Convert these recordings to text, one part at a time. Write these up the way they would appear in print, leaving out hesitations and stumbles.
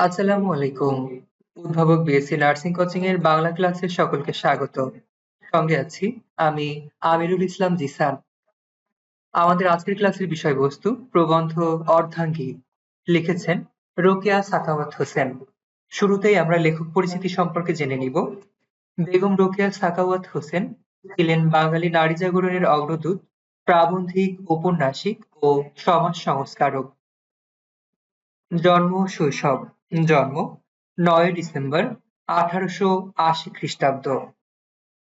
আসসালামু আলাইকুম। উদ্ভাবক বিএসসি নার্সিং কোচিং এর বাংলা ক্লাসে সকলকে স্বাগত। সঙ্গে আছি আমি আমিরুল ইসলাম জিসান। আমাদের আজকের ক্লাসের বিষয়বস্তু প্রবন্ধ অর্ধাঙ্গী। লিখেছেন রোকেয়া সাখাওয়াত হোসেন। শুরুতেই আমরা লেখক পরিচিতি সম্পর্কে জেনে নিব। বেগম রোকেয়া সাখাওয়াত হোসেন ছিলেন বাঙালি নারী জাগরণের অগ্রদূত, প্রাবন্ধিক, ঔপন্যাসিক ও সমাজ সংস্কারক। জন্ম ও শৈশব। জন্ম ৯ ডিসেম্বর ১৮৮০ খ্রিস্টাব্দ।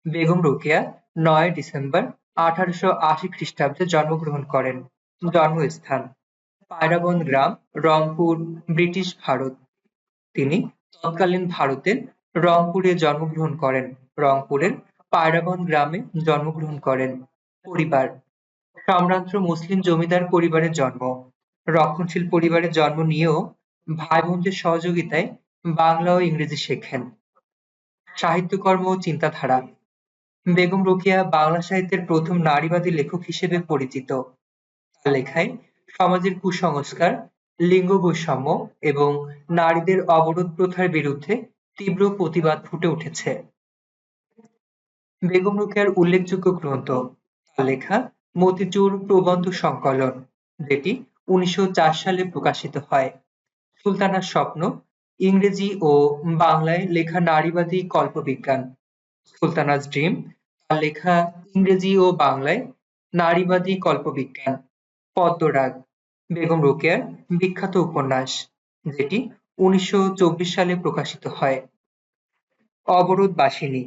বেগম রোকেয়া ৯ ডিসেম্বর ১৮৮০ খ্রিস্টাব্দে জন্মগ্রহণ করেন। জন্মস্থান পায়রাবন্দ গ্রাম, রংপুর, ব্রিটিশ ভারত। তিনি তৎকালীন ভারতের রংপুরে জন্মগ্রহণ করেন। রংপুরের পায়রাবন্দ গ্রামে জন্মগ্রহণ করেন। পরিবার সম্ভ্রান্ত মুসলিম জমিদার পরিবারে জন্ম। রক্ষণশীল পরিবারে জন্ম নিয়েও ভাই বোনদের সহযোগিতায় বাংলা ও ইংরেজি শেখেন। সাহিত্যকর্ম ও চিন্তাধারা বেগম রোকেয়া বাংলা সাহিত্যের প্রথম নারীবাদী লেখক হিসেবে পরিচিত। তার লেখায় সমাজের কুসংস্কার, লিঙ্গ বৈষম্য এবং নারীদের অবরোধ প্রথার বিরুদ্ধে তীব্র প্রতিবাদ ফুটে উঠেছে। বেগম রোকেয়ার উল্লেখযোগ্য গ্রন্থ তার লেখা মতিচুর প্রবন্ধ সংকলন, যেটি ১৯০৪ সালে প্রকাশিত হয়। সুলতানার স্বপ্ন ইংরেজি ও বাংলায় লেখা নারীবাদী কল্পবিজ্ঞান। সুলতানাস ড্রিম তার লেখা ইংরেজি ও বাংলায় নারীবাদী কল্পবিজ্ঞান। পদ্মরাগ বেগম রোকেয়ার বিখ্যাত উপন্যাস, যেটি ১৯২৪ সালে প্রকাশিত হয়। অবরোধবাসিনী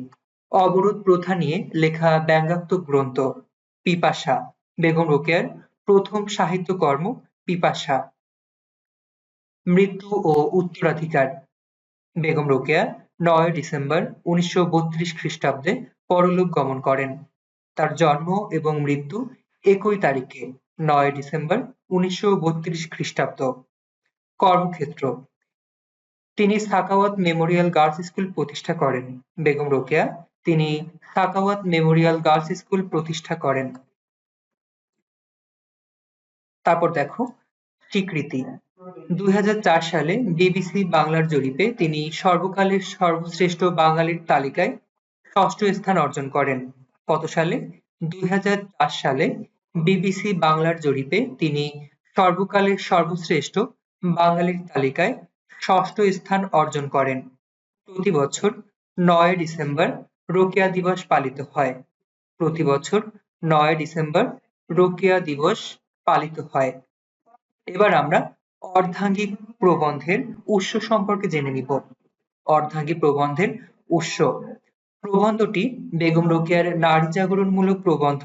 অবরোধ প্রথা নিয়ে লেখা ব্যঙ্গাত্মক গ্রন্থ। পিপাসা বেগম রোকেয়ার প্রথম সাহিত্যকর্ম পিপাসা। মৃত্যু ও উত্তরাধিকার বেগম রোকেয়া ৯ ডিসেম্বর ১৯৩২ খ্রিস্টাব্দে পরলোক গমন করেন। তার জন্ম এবং মৃত্যু একই তারিখে ৯ ডিসেম্বর ১৯৩২ খ্রিস্টাব্দ। কর্মক্ষেত্র তিনি সাখাওয়াত মেমোরিয়াল গার্লস স্কুল প্রতিষ্ঠা করেন। বেগম রোকেয়া তিনি সাখাওয়াত মেমোরিয়াল গার্লস স্কুল প্রতিষ্ঠা করেন। তারপর দেখো স্বীকৃতি ২০০৪ সালে বিবিসি বাংলার জরিপে তিনি সর্বকালের সর্বশ্রেষ্ঠ বাঙালির তালিকায় ষষ্ঠ স্থান অর্জন করেন। কত সালে? ২০০৪ সালে বিবিসি বাংলার জরিপে তিনি সর্বকালের সর্বশ্রেষ্ঠ বাঙালির তালিকায় ষষ্ঠ স্থান অর্জন করেন। প্রতি বছর ৯ ডিসেম্বর রোকেয়া দিবস পালিত হয়। প্রতি বছর ৯ ডিসেম্বর রোকেয়া দিবস পালিত হয়। এবার আমরা অর্ধাঙ্গিক প্রবন্ধের উৎস সম্পর্কে জেনে নিব। অর্ধাঙ্গী প্রবন্ধের উৎস প্রবন্ধটি বেগম রোকেয়ার নারী জাগরণমূলক প্রবন্ধ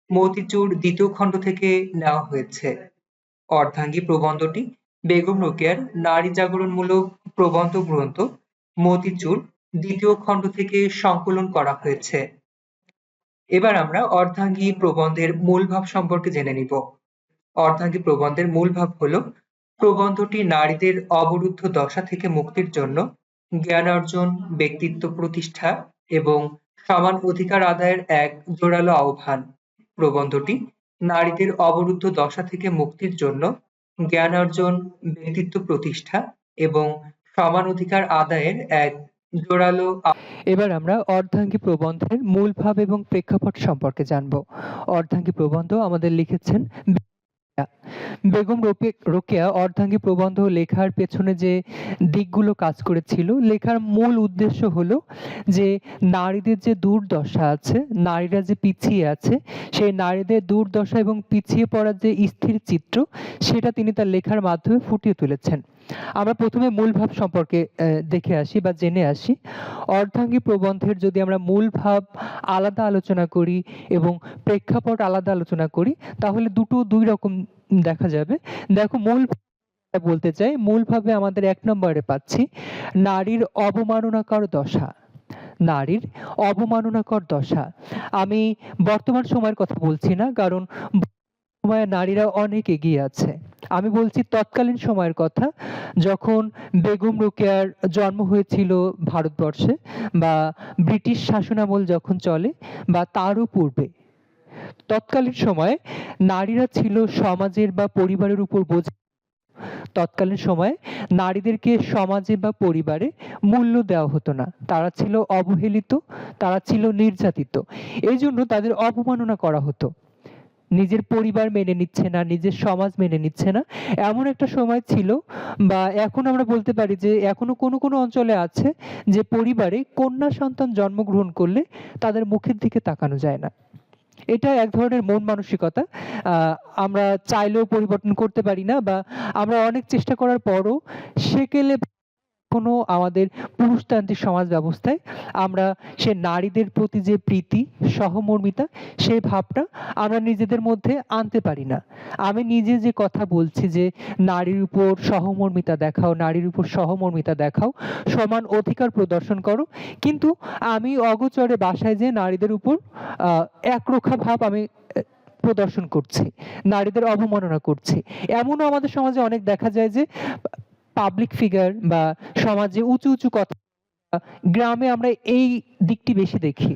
মতিচুর দ্বিতীয় খণ্ড থেকে নেওয়া হয়েছে। অর্ধাঙ্গী প্রবন্ধটি বেগম রোকেয়ার নারী জাগরণমূলক প্রবন্ধ গ্রন্থ মতিচুর দ্বিতীয় খণ্ড থেকে সংকলন করা হয়েছে। এবার আমরা অর্ধাঙ্গী প্রবন্ধের মূল ভাব সম্পর্কে জেনে নিব। অর্ধাঙ্গী প্রবন্ধের মূল ভাব হল প্রবন্ধটি নারীদের অবরুদ্ধ দশা থেকে মুক্তির জন্য জ্ঞান অর্জন, ব্যক্তিত্ব প্রতিষ্ঠা এবং সমান অধিকার আদায়ের এক জোরালো আহ্বান। প্রবন্ধটি নারীদের অবরুদ্ধ দশা থেকে মুক্তির জন্য জ্ঞান অর্জন, ব্যক্তিত্ব প্রতিষ্ঠা এবং সমান অধিকার আদায়ের এক জোরালো এবার আমরা অর্ধাঙ্গী প্রবন্ধের মূল ভাব এবং প্রেক্ষাপট সম্পর্কে জানব। অর্ধাঙ্গী প্রবন্ধ আমাদের লিখেছেন বেগম রোকেয়া। অর্ধাঙ্গী প্রবন্ধ লেখার পেছনে যে দিকগুলো কাজ করেছিল, লেখার মূল উদ্দেশ্য হলো যে নারীদের যে দুর্দশা আছে, নারীরা যে পিছিয়ে আছে, সেই নারীদের দুর্দশা এবং পিছিয়ে পড়ার যে স্থির চিত্র, সেটা তিনি তার লেখার মাধ্যমে ফুটিয়ে তুলেছেন। আমরা প্রথমে মূল ভাব সম্পর্কে দেখে আসি বা জেনে আসি। অর্ধাঙ্গী প্রবন্ধের যদি আমরা মূল ভাব আলাদা আলোচনা করি এবং প্রেক্ষাপট আলাদা আলোচনা করি, তাহলে দুই রকম দেখা যাবে। দেখো, মূল বলতে চাই, মূল ভাবে আমাদের ১ নম্বরে পাচ্ছি নারীর অবমাননাকর দশা। নারীর অবমাননাকর দশা। আমি বর্তমান সময়ের কথা বলছি না, কারণ সময়ে নারীরা অনেক এগিয়ে আছে। আমি বলছি তৎকালীন সময়ের কথা, যখন বেগম রোকেয়ার জন্ম হয়েছিল ভারতবর্ষে, বা ব্রিটিশ শাসনামল যখন চলে বা তারও পূর্বে। তৎকালীন সময়ে নারীরা ছিল সমাজের বা পরিবারের উপর বোঝা। তৎকালীন সময়ে নারীদেরকে সমাজে বা পরিবারে মূল্য দেওয়া হতো না, তারা ছিল অবহেলিত, তারা ছিল নির্যাতিত, এই জন্য তাদের অবমাননা করা হতো। নিজের পরিবার মেনে নিচ্ছে না, নিজের সমাজ মেনে নিচ্ছে না, এমন একটা সময় ছিল, বা এখন আমরা বলতে পারি যে এখনো কোনো কোনো অঞ্চলে আছে যে পরিবারে কন্যা সন্তান জন্মগ্রহণ করলে তাদের মুখের দিকে তাকানো যায় না। এটা এক ধরনের মন মানসিকতা, আমরা চাইলেও পরিবর্তন করতে পারি না, বা আমরা অনেক চেষ্টা করার পরও সেকেলে এখনো আমাদের পুরুষতান্ত্রিক সমাজ ব্যবস্থায় আমরা সে নারীদের প্রতি যে প্রীতি, সহমর্মিতা, সেই ভাবটা আমরা নিজেদের মধ্যে আনতে পারি না। আমি নিজে যে কথা বলছি যে নারীর উপর সহমর্মিতা দেখাও, নারীর উপর সহমর্মিতা দেখাও, সমান অধিকার প্রদর্শন করো, কিন্তু আমি অগোচরে বাসায় যে নারীদের উপর একরোখা ভাব আমি প্রদর্শন করছি, নারীদের অবমাননা করছি। এমনও আমাদের সমাজে অনেক দেখা যায় যে পাবলিক ফিগার বা সমাজে উঁচু উঁচু কথা, গ্রামে আমরা এই দিকটি বেশি দেখি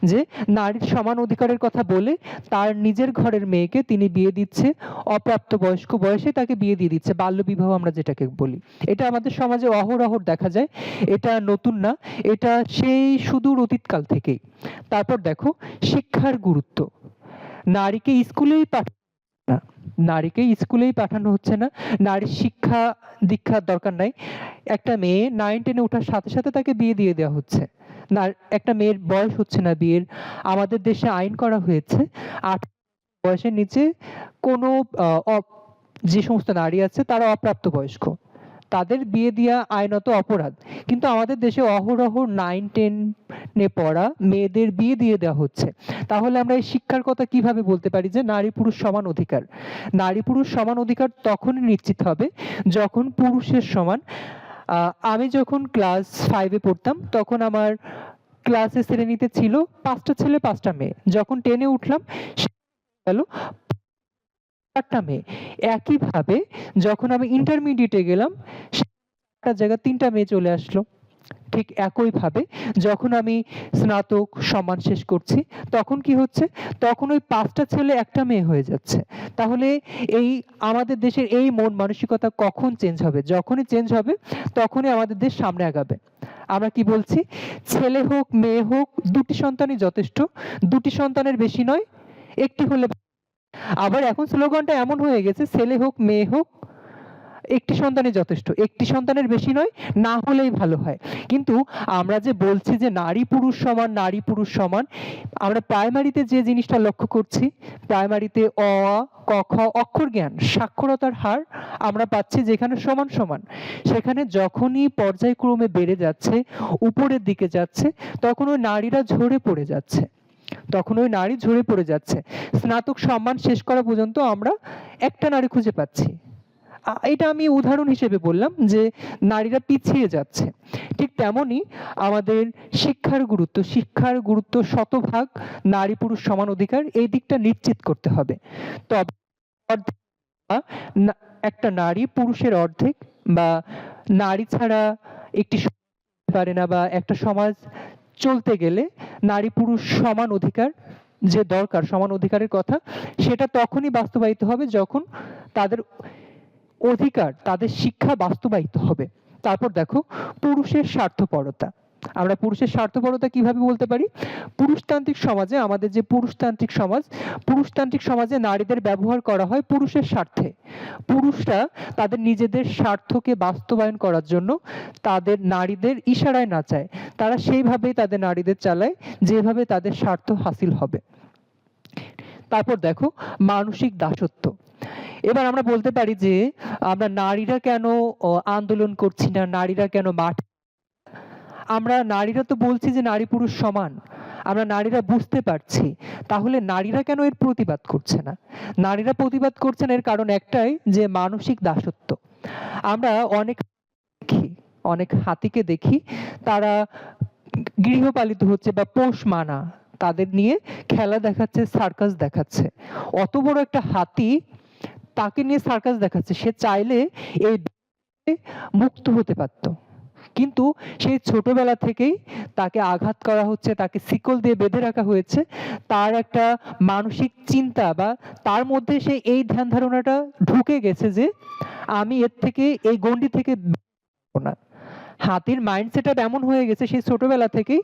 যে নারীর সমান অধিকারের কথা বলে তার নিজের ঘরের মেয়েকে তিনি বিয়ে দিচ্ছে, অপ্রাপ্ত বয়স্ক বয়সে তাকে বিয়ে দিয়ে দিচ্ছে, বাল্যবিবাহ আমরা যেটাকে বলি। এটা আমাদের সমাজে অহরহ দেখা যায়, এটা নতুন না, এটা সেই সুদূর অতীতকাল থেকেই। তারপর দেখো শিক্ষার গুরুত্ব, নারীকে স্কুলেই না, নারীকে স্কুলেই পাঠানো হচ্ছে না, নারীর শিক্ষা দীক্ষার দরকার নাই। একটা মেয়ে 9-10-এ ওঠার সাথে সাথে তাকে বিয়ে দিয়ে দেওয়া হচ্ছে না, একটা মেয়ের বয়স হচ্ছে না বিয়ের। আমাদের দেশে আইন করা হয়েছে 8 বয়সের নিচে কোনো যে সমস্ত নারী আছে তারা অপ্রাপ্ত বয়স্ক, তাদের বিয়ে দেওয়া আইনত অপরাধ, কিন্তু আমাদের দেশে অহরহ 9-10-এ পড়া মেয়েদের বিয়ে দিয়ে দেওয়া হচ্ছে। তাহলে আমরা এই শিক্ষার কথা কিভাবে বলতে পারি যে নারী পুরুষ সমান অধিকার? নারী পুরুষ সমান অধিকার তখনই নিশ্চিত হবে যখন পুরুষের সমান। আমি যখন ক্লাস 5-এ পড়তাম তখন আমার ক্লাসে শ্রেণীতে ছিল 5টা ছেলে 5টা মেয়ে, যখন 10-এ উঠলাম গেল 4টা মেয়ে। একইভাবে যখন আমি ইন্টারমিডিয়েটে গেলাম একটা জায়গায় 3টা মেয়ে চলে আসলো। ঠিক একইভাবে যখন আমি স্নাতক সম্মান শেষ করছি তখন কি হচ্ছে, তখন ওই 5টা ছেলে 1টা মেয়ে হয়ে যাচ্ছে। তাহলে এই আমাদের দেশের এই মন মানসিকতা কখন চেঞ্জ হবে? যখনই চেঞ্জ হবে তখনই আমাদের দেশ সামনে আগাবে। আমরা কি বলছি, ছেলে হোক মেয়ে হোক 2টি সন্তানই যথেষ্ট, 2টি সন্তানের বেশি নয়, একটি হলে। আবার এখন স্লোগানটা এমন হয়ে গেছে, ছেলে হোক মেয়ে হোক একটি সন্তানই যথেষ্ট, একটি সন্তানের বেশি নয়, না হলেই ভালো হয়। কিন্তু আমরা যে বলছি যে নারী পুরুষ সমান, নারী পুরুষ সমান, আমরা প্রাইমারিতে যে জিনিসটা লক্ষ্য করছি, প্রাইমারিতে অ আ ক খ অক্ষর জ্ঞান, সাক্ষরতার হার আমরা পাচ্ছি যেখানে সমান সমান, সেখানে যখনই পর্যায়ক্রমে বেড়ে যাচ্ছে, উপরের দিকে যাচ্ছে, তখন ওই নারীরা ঝরে পড়ে যাচ্ছে, তখন ওই নারী ঝরে পড়ে যাচ্ছে। স্নাতক সম্মান শেষ করা পর্যন্ত আমরা একটা নারী খুঁজে পাচ্ছি। এটা আমি উদাহরণ হিসেবে বললাম যে নারীরা পিছিয়ে যাচ্ছে। ঠিক তেমনি আমাদের শিক্ষার গুরুত্ব শতভাগ, নারী পুরুষ সমান অধিকার, এই দিকটা নিশ্চিত করতে হবে। তবে একটা নারী পুরুষের অর্ধেক, বা নারী ছাড়া একটি পারে না, বা একটা সমাজ চলতে গেলে নারী পুরুষ সমান অধিকার যে দরকার, সমান অধিকারের কথা, সেটা তখনই বাস্তবায়িত হবে যখন তাদের অধিকার, তাদের শিক্ষা বাস্তবায়িত হবে। তারপর দেখো পুরুষের স্বার্থপরতা। আমরা পুরুষের স্বার্থপরতা কিভাবে বলতে পারি? পুরুষতান্ত্রিক সমাজে, আমাদের যে পুরুষতান্ত্রিক সমাজ, পুরুষতান্ত্রিক সমাজে নারীদের ব্যবহার করা হয় পুরুষের স্বার্থে। পুরুষরা তাদের নিজেদের স্বার্থকে বাস্তবায়ন করার জন্য তাদের নারীদের ইশারায় নাচায়, তারা সেইভাবেই তাদের নারীদের চালায় যেভাবে তাদের স্বার্থ হাসিল হবে। তারপর দেখো মানসিক দাসত্ব। এবার আমরা বলতে পারি যে আমরা নারীরা কেন আন্দোলন করছি না, নারীরা কেন মাঠে? আমরা নারীরা তো বলছি যে নারী পুরুষ সমান, আমরা নারীরা বুঝতে পারছি, তাহলে নারীরা কেন এর প্রতিবাদ করছে না? নারীরা প্রতিবাদ করছে না এর কারণ একটাই, যে মানসিক দাসত্ব। আমরা অনেক হাতিকে দেখি তারা গৃহপালিত হচ্ছে বা পোষ মানা, তাদের নিয়ে খেলা দেখাচ্ছে, সার্কাস দেখাচ্ছে। অত বড় একটা হাতি, তাকে নিয়ে সার্কাস দেখাচ্ছে, সে চাইলে এই মুক্ত হতে পারত, কিন্তু সেই ছোটবেলা থেকেই তাকে আঘাত করা হচ্ছে, তাকে শিকল দিয়ে বেঁধে রাখা হয়েছে। তার একটা মানসিক চিন্তা বা তার মধ্যে সে এই ধ্যান ধারণাটা ঢুকে গেছে যে আমি এর থেকে, এই গণ্ডি থেকে বেরোবো না। হাতির মাইন্ডসেট এমন হয়ে গেছে সেই ছোটবেলা থেকেই,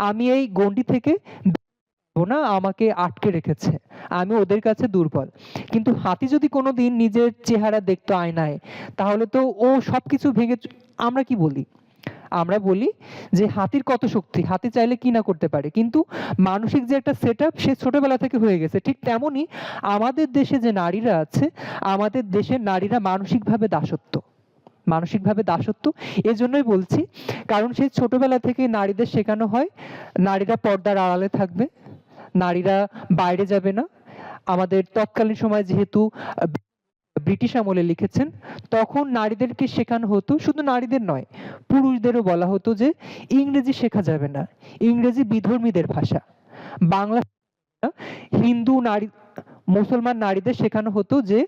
আমি এই গণ্ডি থেকে বেরোবো না, আমাকে আটকে রেখেছে, আমি ওদের কাছে দুর্বল। কিন্তু হাতি যদি কোনোদিন নিজের চেহারা দেখতো আয়নায়, তাহলে তো ও সবকিছু ভেঙে আমরা কি বলি? আমরা বলি যে হাতির কত শক্তি, হাতি চাইলে কি না করতে পারে। কিন্তু মানসিক যে একটা সেটআপ সে ছোটবেলা থেকে হয়ে গেছে। ঠিক তেমনই আমাদের দেশে যে নারীরা আছে, আমাদের দেশের নারীরা মানসিকভাবে দাসত্ব, মানসিকভাবে দাসত্ব। এজন্যই বলছি, কারণ সেই ছোটবেলা থেকে নারীদের শেখানো হয় নারীরা পর্দার আড়ালে থাকবে, নারীরা বাইরে যাবে না। আমাদের তৎকালীন সময় যেহেতু ব্রিটিশ আমলে লিখেছেন, তখন নারীদেরকে শেখানো হতো, শুধু নারীদের নয় পুরুষদেরও বলা হতো যে ইংরেজি শেখা যাবে না, ইংরেজি বিধর্মীদের ভাষা। বাংলা, হিন্দু নারী, মুসলমান নারীদের শেখানো হতো যে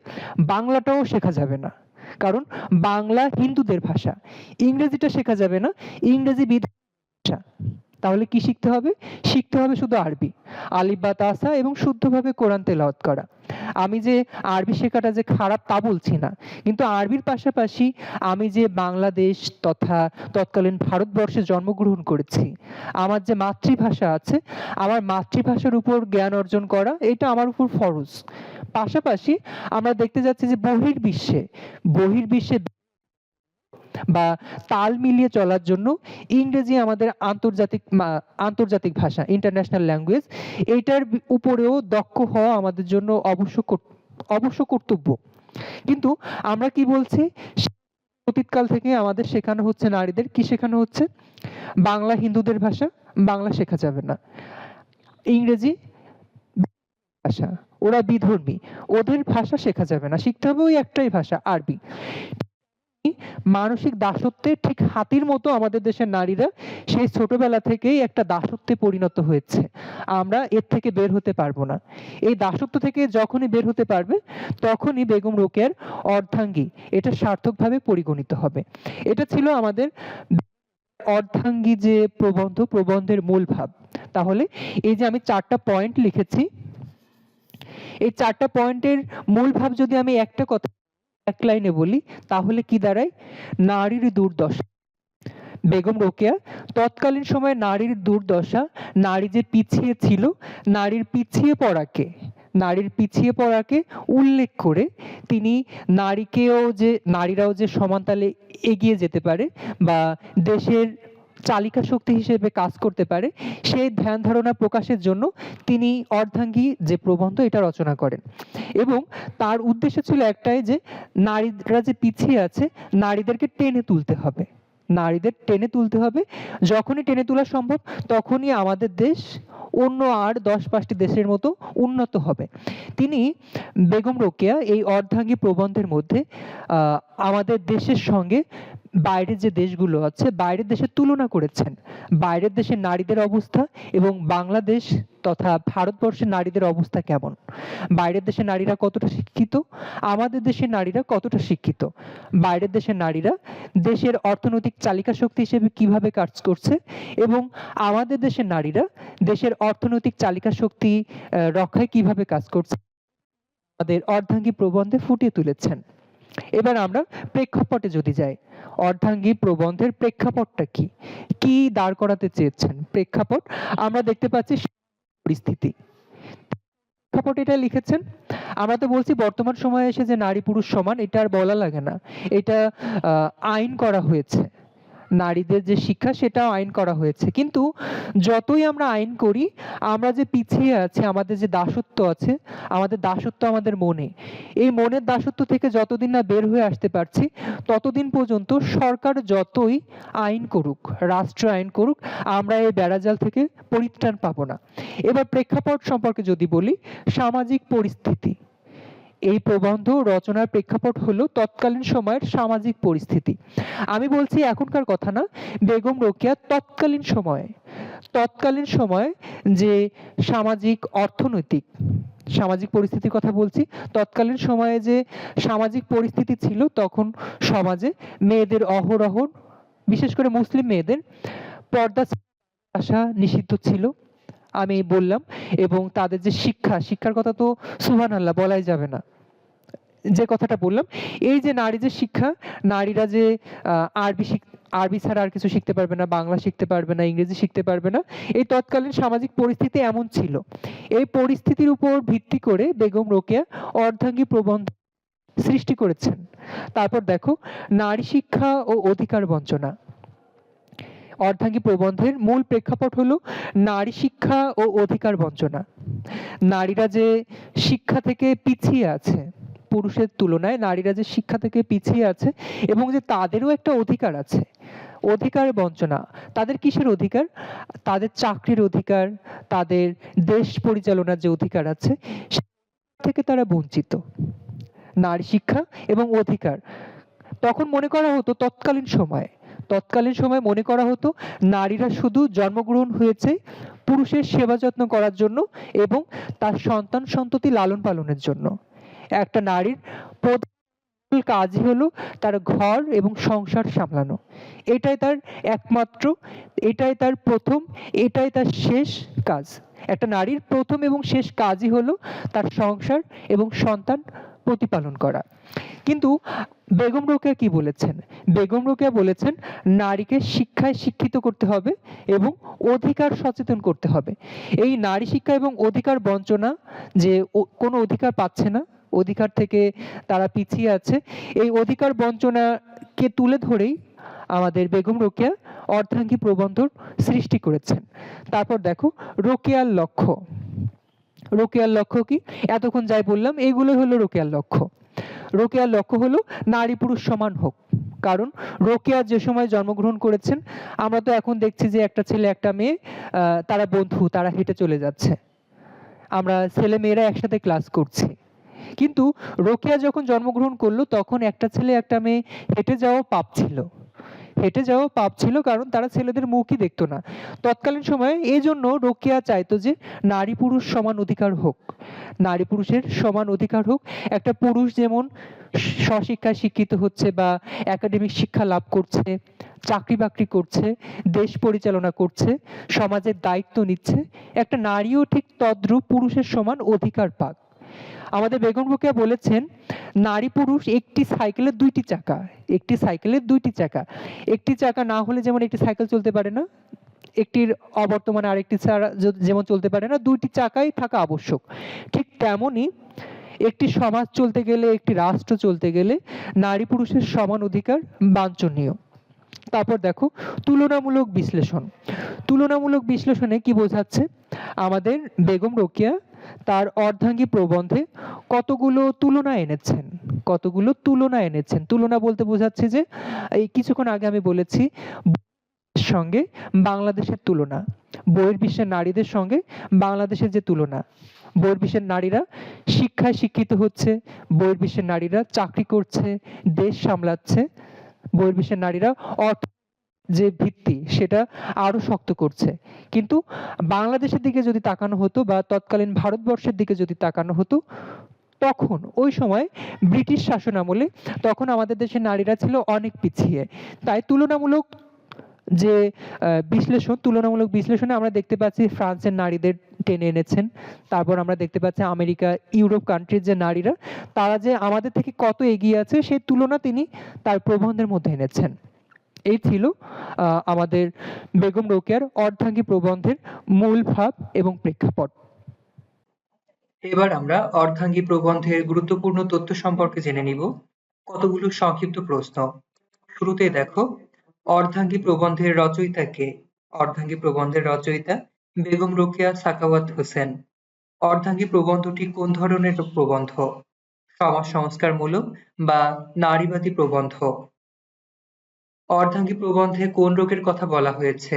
বাংলাটাও শেখা যাবে না, কারণ বাংলা হিন্দুদের ভাষা, ইংরেজিটা শেখা যাবে না, ইংরেজি ভাষা। তাহলে কি শিখতে হবে? শিখতে হবে শুধু আরবি, আলিফ বা তাসা এবং শুদ্ধভাবে কোরআন তেলাওয়াত করা। আমি যে আরবি শেখাটা যে খারাপ তা বলছি না, কিন্তু আরবির পাশাপাশি আমি যে বাংলাদেশ তথা তৎকালীন ভারতবর্ষে জন্মগ্রহণ করেছি, আমার যে মাতৃভাষা আছে, আমার মাতৃভাষার উপর জ্ঞান অর্জন করা এটা আমার উপর ফরজ। পাশাপাশি আমরা দেখতে যাচ্ছি যে বহির্বিশ্বে বা তাল মিলিয়ে চলার জন্য ইংরেজি আমাদের আন্তর্জাতিক ভাষা, ইন্টারন্যাশনাল ল্যাঙ্গুয়েজ, এইটার উপরেও দক্ষ হওয়া আমাদের জন্য অবশ্য কর্তব্য। কিন্তু আমরা কি বলছি, অতীতকাল থেকে আমাদের শেখানো হচ্ছে, নারীদের কি শেখানো হচ্ছে? বাংলা হিন্দুদের ভাষা, বাংলা শেখা যাবে না, ইংরেজি ভাষা, ওরা বিধর্মী, ওদের ভাষা শেখা যাবে না, শিখতে হবে ওই একটাই ভাষা, আরবি। মানসিক দাসত্বে ঠিক হাতির মতো আমাদের দেশের নারীরা সেই ছোটবেলা থেকেই একটা দাসত্বে পরিণত হয়েছে। আমরা এর থেকে বের হতে পারবো না। এই দাসত্ব থেকে যখনই বের হতে পারবে, তখনই বেগম রোকেয়ার অর্ধাঙ্গী এটা সার্থকভাবে পরিগণিত হবে। এটা ছিল আমাদের অর্ধাঙ্গী যে প্রবন্ধের মূল ভাব। তাহলে এই যে আমি 4টা পয়েন্ট লিখেছি, এই 4টা পয়েন্টের মূল ভাব যদি আমি একটা কথা এক লাইনে বলি, তাহলে কি দাঁড়ায়? নারীর দুর্দশা। বেগম রোকেয়া তৎকালীন সময়ে নারীর দুর্দশা, নারী যে পিছিয়ে ছিল, নারীর পিছিয়ে পড়াকে উল্লেখ করে তিনি নারীরাও যে সমানতালে এগিয়ে যেতে পারে বা দেশের চালিকা শক্তি হিসেবে কাজ করতে পারে, সেই ধ্যান ধারণা প্রকাশের জন্য তিনি অর্ধাঙ্গী যে প্রবন্ধ এটা রচনা করেন। এবং তার উদ্দেশ্য ছিল একটাই, যে নারীরা যে পিছিয়ে আছে, নারীদেরকে টেনে তুলতে হবে, নারীদের টেনে তুলতে হবে। যখনই টেনে তোলা সম্ভব, তখনই আমাদের দেশ অন্য আর 10-5টি দেশের মতো উন্নত হবে। তিনি বেগম রোকেয়া এই অর্ধাঙ্গী প্রবন্ধের মধ্যে আমাদের দেশের সঙ্গে বাইরের যে দেশগুলো আছে, বাইরের দেশের তুলনা করেছেন, বাইরের দেশের নারীদের অবস্থা এবং বাংলাদেশ তথা ভারতবর্ষের নারীদের অবস্থা কেমন, বাইরের দেশের নারীরা কতটা শিক্ষিত, আমাদের দেশের নারীরা কতটা শিক্ষিত, বাইরের দেশের নারীরা দেশের অর্থনৈতিক চালিকা শক্তি হিসেবে কিভাবে কাজ করছে এবং আমাদের দেশের নারীরা দেশের অর্থনৈতিক চালিকা শক্তি রক্ষায় কিভাবে কাজ করছে, আমাদের অর্ধাঙ্গী প্রবন্ধে ফুটিয়ে তুলেছেন। এবার আমরা প্রেক্ষাপটে যদি যাই, অর্ধাঙ্গী প্রবন্ধের প্রেক্ষাপটটা কি, কি দাঁড় করাতে চেয়েছেন? প্রেক্ষাপট আমরা দেখতে পাচ্ছি পরিস্থিতি, প্রেক্ষাপট এটা লিখেছেন। আমরা তো বলছি বর্তমান সময়ে এসে যে নারী পুরুষ সমান, এটা আর বলা লাগে না, এটা আইন করা হয়েছে, নারীদের যে শিক্ষা সেটাও আইন করা হয়েছে। কিন্তু যতই আমরা আইন করি, আমরা যে পিছিয়ে আছি, আমাদের যে দাসত্ব আছে, আমাদের দাসত্ব আমাদের মনে, এই মনের দাসত্ব থেকে যতদিন না বের হয়ে আসতে পারছি, ততদিন পর্যন্ত সরকার যতই আইন করুক, রাষ্ট্র আইন করুক, আমরা এই বেড়াজাল থেকে পরিত্রাণ পাবো না। এবার প্রেক্ষাপট সম্পর্কে যদি বলি, সামাজিক পরিস্থিতি, এই প্রবন্ধ রচনার প্রেক্ষাপট হলো তৎকালীন সময়ের সামাজিক পরিস্থিতি। আমি বলছি এখনকার কথা না, বেগম রোকেয়া তৎকালীন সময়ে যে সামাজিক পরিস্থিতির কথা বলছি, তৎকালীন সময়ে যে সামাজিক পরিস্থিতি ছিল, তখন সমাজে মেয়েদের অহরহ বিশেষ করে মুসলিম মেয়েদের পর্দা আসা নিষিদ্ধ ছিল, আমি বললাম। এবং তাদের যে শিক্ষার কথা তো সুবহানাল্লাহ বলাই যাবে না। যে কথাটা বললাম, এই যে নারী যে শিক্ষা, নারীরা যে আরবি ছাড়া আর কিছু শিখতে পারবে না, বাংলা শিখতে পারবে না, ইংরেজি শিখতে পারবে না, এই তৎকালীন সামাজিক পরিস্থিতি এমন ছিল। এই পরিস্থিতির উপর ভিত্তি করে বেগম রোকেয়া অর্ধাঙ্গী প্রবন্ধ সৃষ্টি করেছেন। তারপর দেখো, নারী শিক্ষা ও অধিকার বঞ্চনা। অর্ধাঙ্গী প্রবন্ধের মূল প্রেক্ষাপট হলো নারী শিক্ষা ও অধিকার বঞ্চনা। নারীরা যে শিক্ষা থেকে পিছিয়ে আছে, পুরুষের তুলনায় নারীরা যে শিক্ষা থেকে পিছিয়ে আছে এবং যে তাদেরও একটা অধিকার আছে, অধিকার বঞ্চনা। তাদের কিসের অধিকার? তাদের চাকরির অধিকার, তাদের দেশ পরিচালনার যে অধিকার আছে সে থেকে তারা বঞ্চিত। নারী শিক্ষা এবং অধিকার তখন মনে করা হতো, তৎকালীন সময়ে মনে করা হতো নারীরা শুধু জন্মগ্রহণ হয়েছে পুরুষের সেবা যত্ন করার জন্য এবং তার সন্তান সন্ততি লালন পালনের জন্য। একটা নারীর প্রধান কাজই হলো তার ঘর এবং সংসার সামলানো। এটাই তার একমাত্র, এটাই তার প্রথম, এটাই তার শেষ কাজ। একটা নারীর প্রথম এবং শেষ কাজই হলো তার সংসার এবং সন্তান প্রতিপালন করা। কিন্তু বেগম রোকেয়া কি বলেছেন? বেগম রোকেয়া বলেছেন নারীকে শিক্ষায় শিক্ষিত করতে হবে এবং অধিকার সচেতন করতে হবে। এই নারী শিক্ষা এবং অধিকার বঞ্চনা, যে কোনো অধিকার পাচ্ছে না, অধিকার থেকে তারা পিছিয়ে আছে, এই অধিকার বঞ্চনাকে তুলে ধরেই আমাদের বেগম রোকেয়া অর্ধাঙ্গী প্রবন্ধ সৃষ্টি করেছেন। তারপর দেখো, রোকেয়ার লক্ষ্য। রোকেয়ার লক্ষ্য কি? এতক্ষণ যাই বললাম এগুলোই হলো রোকেয়ার লক্ষ্য। রোকেয়ার লক্ষ্য হলো নারী পুরুষ সমান হোক। কারণ রোকেয়া যে সময় জন্মগ্রহণ করেছেন, আমরা তো এখন দেখছি যে একটা ছেলে একটা মেয়ে তারা বন্ধু, তারা হেঁটে চলে যাচ্ছে, আমরা ছেলে মেয়েরা একসাথে ক্লাস করছি। কিন্তু রোকেয়া যখন জন্মগ্রহণ করলো তখন একটা ছেলে একটা মেয়ে হেঁটে যাওয়া পাপ ছিল, হেঁটে যাওয়া পাপ ছিল, কারণ তারা ছেলেদের মুখই দেখতো না তৎকালীন সময়ে। এই জন্য রোকেয়া চাইতো যে নারী পুরুষ সমান অধিকার হোক, নারী পুরুষের সমান অধিকার হোক। একটা পুরুষ যেমন স্বশিক্ষায় শিক্ষিত হচ্ছে বা একাডেমিক শিক্ষা লাভ করছে, চাকরি বাকরি করছে, দেশ পরিচালনা করছে, সমাজের দায়িত্ব নিচ্ছে, একটা নারীও ঠিক তদ্রূপ পুরুষের সমান অধিকার পাক। আমাদের বেগম রোকেয়া বলেছেন নারী পুরুষ একটি সাইকেলের দুইটি চাকা, একটি সাইকেলের দুইটি চাকা। একটি চাকা না হলে যেমন একটি সাইকেল চলতে পারে না, একটির অবর্তমানে আরেকটি ছাড়া যেমন চলতে পারে না, দুইটি চাকাই থাকা আবশ্যক। ঠিক তেমনি একটি সমাজ চলতে গেলে, একটি রাষ্ট্র চলতে গেলে নারী পুরুষের সমান অধিকার বাঞ্ছনীয়। তারপর দেখো, তুলনামূলক বিশ্লেষণ। তুলনামূলক বিশ্লেষণে কি বোঝাচ্ছে? আমাদের বেগম রোকেয়া তার অর্ধাঙ্গী প্রবন্ধে কতগুলো তুলনা এনেছেন, কতগুলো তুলনা এনেছেন। তুলনা বলতে বোঝাচ্ছে যে এই কিছুক্ষণ আগে আমি বলেছি সঙ্গে বাংলাদেশের তুলনা, বহির্বিশ্বের নারীদের সঙ্গে বাংলাদেশের যে তুলনা। বহির্বিশ্বের নারীরা শিক্ষায় শিক্ষিত হচ্ছে, বহির্বিশ্বের নারীরা চাকরি করছে, দেশ সামলাচ্ছে, বহির্বিশ্বের নারীরা অর্থ যে ভিত্তি সেটা আরো শক্ত করছে। কিন্তু বাংলাদেশের দিকে যদি তাকানো হতো বা তৎকালীন ভারতবর্ষের দিকে যদি তাকানো হতো, তখন ওই সময় ব্রিটিশ শাসন আমলে তখন আমাদের দেশের নারীরা ছিল অনেক পিছিয়ে। তাই তুলনামূলক যে তুলনামূলক বিশ্লেষণে আমরা দেখতে পাচ্ছি ফ্রান্সের নারীদের টেনে এনেছেন। তারপর আমরা দেখতে পাচ্ছি আমেরিকা, ইউরোপ কান্ট্রির যে নারীরা, তারা যে আমাদের থেকে কত এগিয়ে আছে সেই তুলনা তিনি তার প্রবন্ধের মধ্যে এনেছেন। এই ছিল আমাদের বেগম রোকেয়ার অর্ধাঙ্গী প্রবন্ধের মূল ভাব এবং প্রেক্ষাপট। এবার আমরা অর্ধাঙ্গী প্রবন্ধের গুরুত্বপূর্ণ তথ্য সম্পর্কে জেনে নিব। কতগুলো সংক্ষিপ্ত প্রশ্ন। শুরুতেই দেখো, অর্ধাঙ্গী প্রবন্ধের রচয়িতা কে? অর্ধাঙ্গী প্রবন্ধের রচয়িতা বেগম রোকেয়া সাখাওয়াত হোসেন। অর্ধাঙ্গী প্রবন্ধটি কোন ধরনের প্রবন্ধ? সমাজ সংস্কারমূলক বা নারীবাদী প্রবন্ধ? অর্ধাঙ্গী প্রবন্ধে কোন রোগের কথা বলা হয়েছে?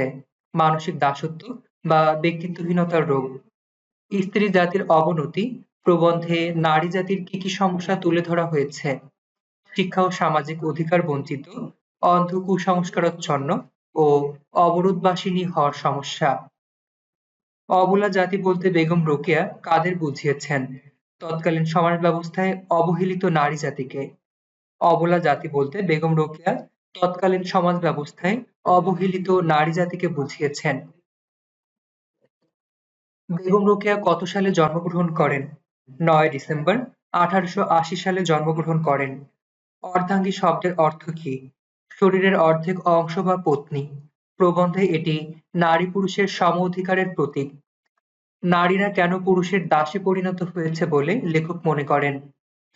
মানসিক দাসত্ব বা ব্যক্তিত্বহীনতার রোগ? স্ত্রী জাতির অবনতি প্রবন্ধে নারী জাতির কি কি সমস্যা তুলে ধরা হয়েছে? শিক্ষা ও সামাজিক অধিকার বঞ্চিত, অন্ধ কুসংস্কারাচ্ছন্ন ও অবরোধবাসিনী হওয়ার সমস্যা। অবলা জাতি বলতে বেগম রোকেয়া কাদের বুঝিয়েছেন? তৎকালীন সমাজ ব্যবস্থায় অবহেলিত নারী জাতিকে। অবলা জাতি বলতে বেগম রোকেয়া তৎকালীন সমাজ ব্যবস্থায় অবহেলিত নারী জাতিকে বুঝিয়েছেন। বেগম রোকেয়া কত সালে জন্মগ্রহণ করেন? ৯ ডিসেম্বর ১৮৮০ সালে জন্মগ্রহণ করেন। অর্ধাঙ্গী শব্দের অর্থ কি? শরীরের অর্ধেক অংশ বা পত্নী। প্রবন্ধে এটি নারী পুরুষের সম অধিকারের প্রতীক। নারীরা কেন পুরুষের দাসে পরিণত হয়েছে বলে লেখক মনে করেন?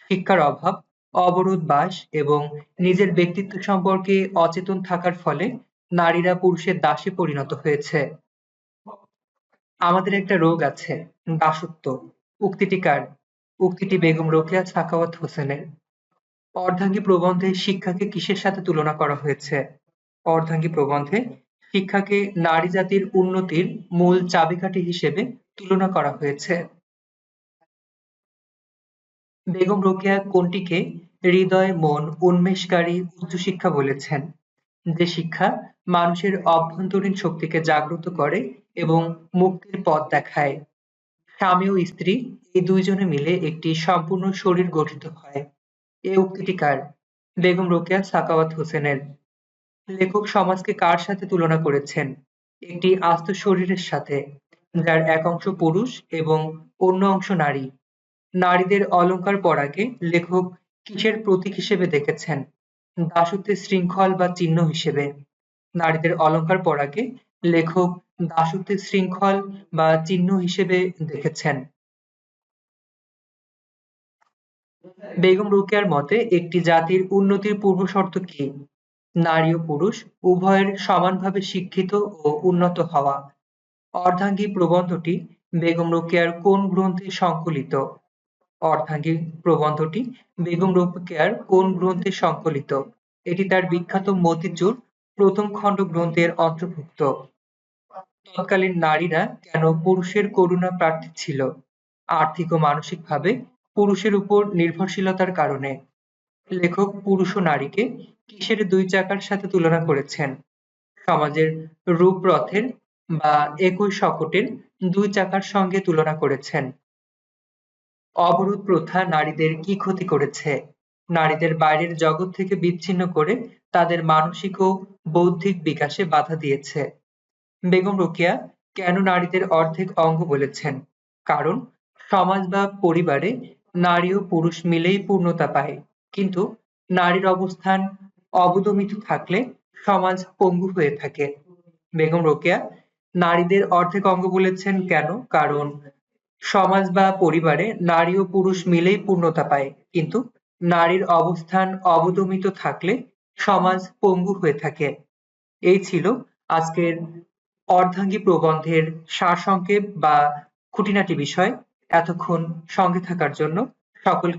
শিক্ষার অভাব, অবরোধ বাস এবং নিজের ব্যক্তিত্ব সম্পর্কে অচেতন থাকার ফলে নারীরা পুরুষের দাসে পরিণত হয়েছে। আমাদের একটা রোগ আছে, দাসত্ব। উক্তিটি কার? উক্তিটি বেগম রোকেয়া সাখাওয়াত হোসেনের। অর্ধাঙ্গী প্রবন্ধে শিক্ষাকে কিসের সাথে তুলনা করা হয়েছে? অর্ধাঙ্গী প্রবন্ধে শিক্ষাকে নারী জাতির উন্নতির মূল চাবিকাঠি হিসেবে তুলনা করা হয়েছে। বেগম রোকেয়া কোনটিকে হৃদয় মন উন্মেষকারী উচ্চশিক্ষা বলেছেন? যে শিক্ষা মানুষের অভ্যন্তরীণ শক্তিকে জাগ্রত করে এবং মুক্তির পথ দেখায়। স্বামী ও স্ত্রী এই দুইজনে মিলে একটি সম্পূর্ণ শরীর গঠিত হয়। এ উক্তিটি কার? বেগম রোকেয়া সাখাওয়াত হোসেনের। লেখক সমাজকে কার সাথে তুলনা করেছেন? একটি আস্ত শরীরের সাথে, যার এক অংশ পুরুষ এবং অন্য অংশ নারী। নারীদের অলংকার পরাকে লেখক কিসের প্রতীক হিসেবে দেখেছেন? দাসত্বের শৃঙ্খল বা চিহ্ন হিসেবে। নারীদের অলংকার পরাকে লেখক দাসত্বের শৃঙ্খল বা চিহ্ন হিসেবে দেখেছেন। বেগম রোকেয়ার মতে একটি জাতির উন্নতির পূর্বশর্ত কি? নারী ও পুরুষ উভয়ের সমানভাবে শিক্ষিত ও উন্নত হওয়া। অর্ধাঙ্গী প্রবন্ধটি বেগম রোকেয়ার কোন গ্রন্থে সংকলিত? অর্ধাঙ্গী প্রবন্ধটি বেগম রোকেয়ার কোন গ্রন্থে সংকলিত? এটি তার বিখ্যাত মতিচুর প্রথম খণ্ড গ্রন্থের অন্তর্ভুক্ত। তৎকালীন নারীরা কেন পুরুষের করুণা প্রার্থী ছিল? আর্থিক ও মানসিকভাবে পুরুষের উপর নির্ভরশীলতার কারণে। লেখক পুরুষ ও নারীকে কিসের দুই চাকার সাথে তুলনা করেছেন? সমাজের রূপরথের বা একই শকটের দুই চাকার সঙ্গে তুলনা করেছেন। অবরোধ প্রথা নারীদের কি ক্ষতি করেছে? নারীদের বাইরের জগৎ থেকে বিচ্ছিন্ন করে তাদের মানসিক ও বৌদ্ধিক বিকাশে বাধা দিয়েছে। বেগম রোকেয়া কেন নারীদের অর্ধেক অঙ্গ বলেছেন? কারণ সমাজ বা পরিবারে নারী ও পুরুষ মিলেই পূর্ণতা পায়, কিন্তু নারীর অবস্থান অবদমিত থাকলে সমাজ পঙ্গু হয়ে থাকে। বেগম রোকেয়া নারীদের অর্ধেক অঙ্গ বলেছেন কেন? কারণ সমাজ বা পরিবারে নারী ও পুরুষ মিলেই পূর্ণতা পায়, কিন্তু নারীর অবস্থান অবদমিত থাকলে সমাজ পঙ্গু হয়ে থাকে। এই ছিল আজকের অর্ধাঙ্গী প্রবন্ধের সারসংক্ষেপ বা খুঁটিনাটি বিষয়। এতক্ষণ সঙ্গে থাকার জন্য সকলকে